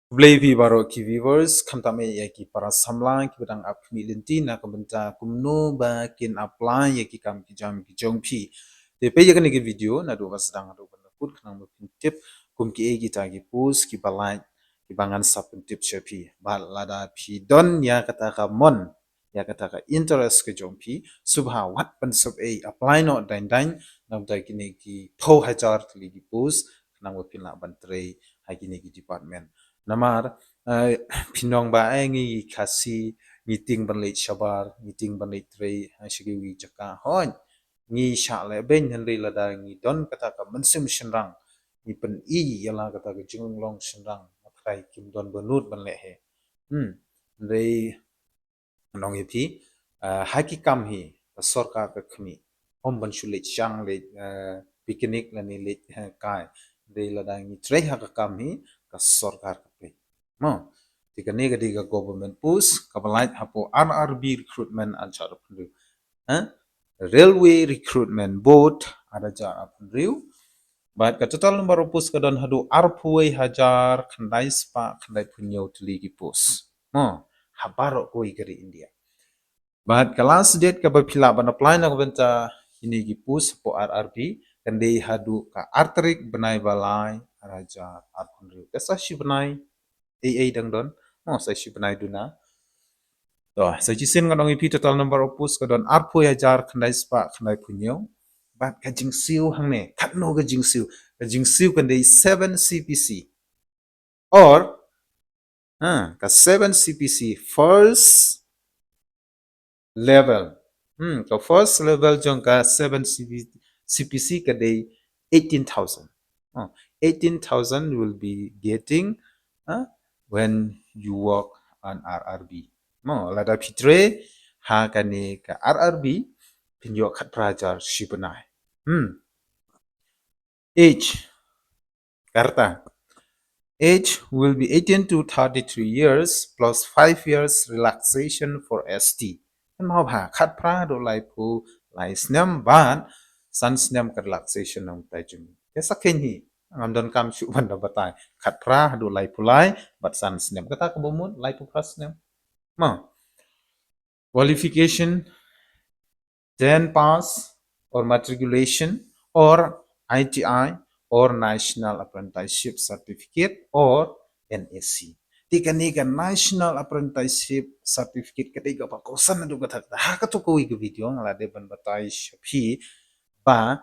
Blayvi baro ki viewers kamtame iaki para samla ki bedang apmi linti na kabenta kumno ba kin apply yaki kam ki jam ki jongpi te pe yakani ki video na do basdang do banda put kanang mo tip kum ki egi ta ki post ki balait ki bangan sapun tip chapi ba lada pi don ya kata ka mon ya kata ka interest ke jongpi subha wat pan sub a apply no dain dain nam ta kini ki tho hajar tli ki post kanang mo pin la ban tre ha kini ki department namar pinong ba ay ngi kasi meeting banlay shabar meeting banlay tray shigi jaka hon ngi sha le ben han re lada ngi don kata ka mansim shinrang ni pen I yala kata ka jinglong shinrang aprai kim don banut banlay he re nong ipi haki kam hi sorkar ka khmi om ban shulit chang le picnic la ni le kai re lada ngi tray ha ka kam hi ka sorkar ka pe mo tika nega diga government post kabalait hapo RRB recruitment anchar pundu railway recruitment board ada jar pundu bat ka total number of post kadon hadu arpuai hajar khandai spa khandai punyo tuli ki post mo habaro koi gari India bat kelas date ka bapila ban apply na benta ini ki post po RRB kandai hadu ka arterik benai balai raja arpundu kasa shi benai AA dang don mo sa shi benai duna to sa ji sin ngadong ipi total number of post kadon arpo hajar khandai spa khandai punyo bat ka jing siu hang ne khat no ka jing siu kan dei 7 CPC or ka 7 CPC first level ka first level jong ka 7 CPC ka dei 18,000 18,000 will be getting when you work on RRB mo lada pitre ha kani ka RRB pinyo khat prajar shibanai age karta age will be 18 to 33 years plus 5 years relaxation for ST mau ha khat pra do lai pu lai snem ban san snem ka relaxation nong tai jum ya saken hi ngam don kam shu ban da batai khat pra do lai pu lai bat san snem kata ka bomut lai pu pra snem ma qualification 10 pass or matriculation or ITI or National Apprenticeship Certificate or NSC. Tika nika National Apprenticeship Certificate ketiga pa kosan na dugat hakta. Haka to ko ig video ngala de ban batay shapi ba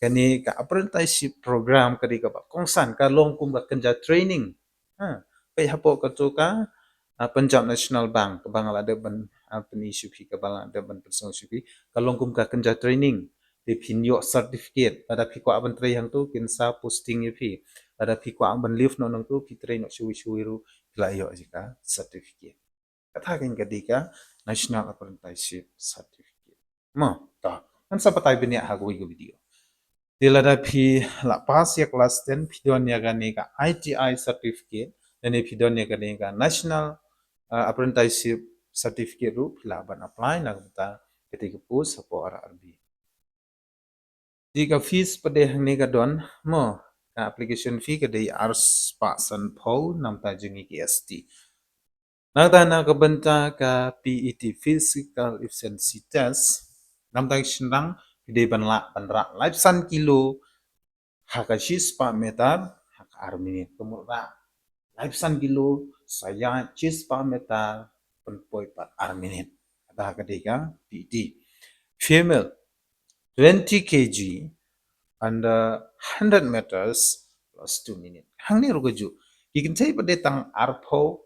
kani ka apprenticeship program ketiga pa kongsan ka long kum ka kanja training. Pay hapo ka to ka Punjab National Bank ka bangala de ban apni shupi ka bangala de ban personal shupi kalong kum ka kanja training di pinyo certificate ada pi ko aban tray hang tu kinsa posting ye pi ada pi ko aban lift no nang tu pi tray no shui ru la yo jika certificate kata kan kadika National Apprenticeship Certificate mo ta kan sa patay binya ha ko video dilada pi la pas ya class 10 pi don ya gani ka ITI certificate dan pi don ya gani ka National Apprenticeship Certificate ru pila ban apply na kita ketika post sapo RRB jika fees pada ni ka don mo ka application fee ka dei ars pa san pho nam ta jingi ki ST nagta na ka banta ka PET physical efficiency test nam ta shinrang dei banra life san kilo haka shis pa metar haka armi kemurra life san kilo saya chis pa metar penpoi pat arminit ada haka dei ka PET female 20 kg under 100 meters plus 2 minutes. Hang ni ruguju. You can say pada tang arpo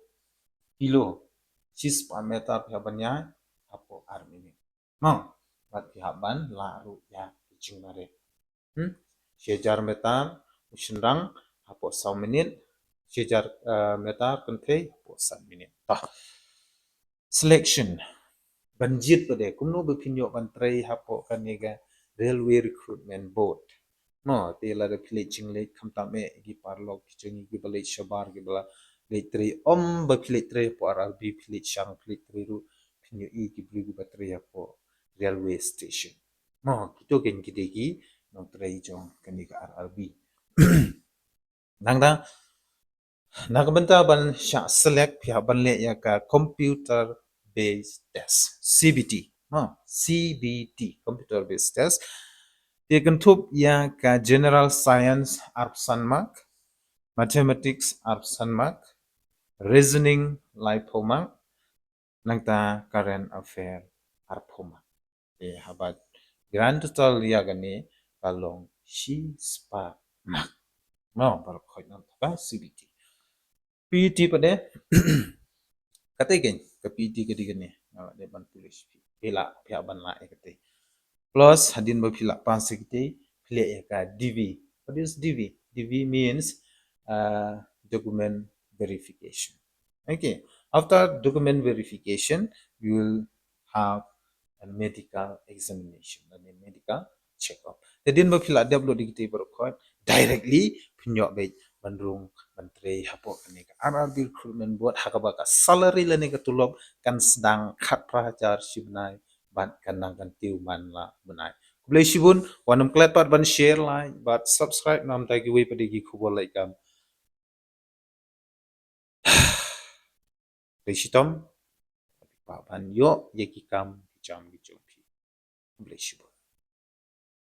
kilo. Sis pa meter pihabanya apo ar minute. Mau bat pihaban laru ya kucing mare. Sejar meter usindang apo 1 minit. Sejar meter kentei apo 1 minit. Tah. Selection. Banjit pada kumno bepinyo bantrai apo kanega Railway Recruitment Board. No, te la de pile jingle kam ta me gi parlok jingi gi balai shabar gi bala letri om ba pile tre po RRB pile shang pile tre ru pinyo I gi blu gi batre po railway station. No, kito gen gi degi no tre jong kani ka RRB. Nangda Nakabenta ban sha select pihak ban le ya ka computer based test CBT. CBT computer based test. Dia kentup ya ka general science arpsan mark, mathematics arpsan mark, reasoning lipoma, nangta current affair arpoma. Habat grand total ya gani kalong shi spa mark. No, baru koi nam ta CBT. PT pada kata gen ke PT ke digani de ban tulis pila pihak ban la kata plus hadin ba pila pas kete pile ya ka DV. What is DV? DV means document verification. Okay, after document verification you will have a medical examination and a medical check-up. Hadin ba pila upload di kita berkot directly punyok baik bandung menteri hapok ni ka RRB recruitment board hakabaka salary la ni ka tulop kan sedang khat prahajar sibnai ban kanang kan tiu man la benai kublai sibun wanam klet pat ban share like but subscribe nam tai ki we padigi khubol like kam Beshitom pa ban yo yekikam jam bijom pi kublai sibun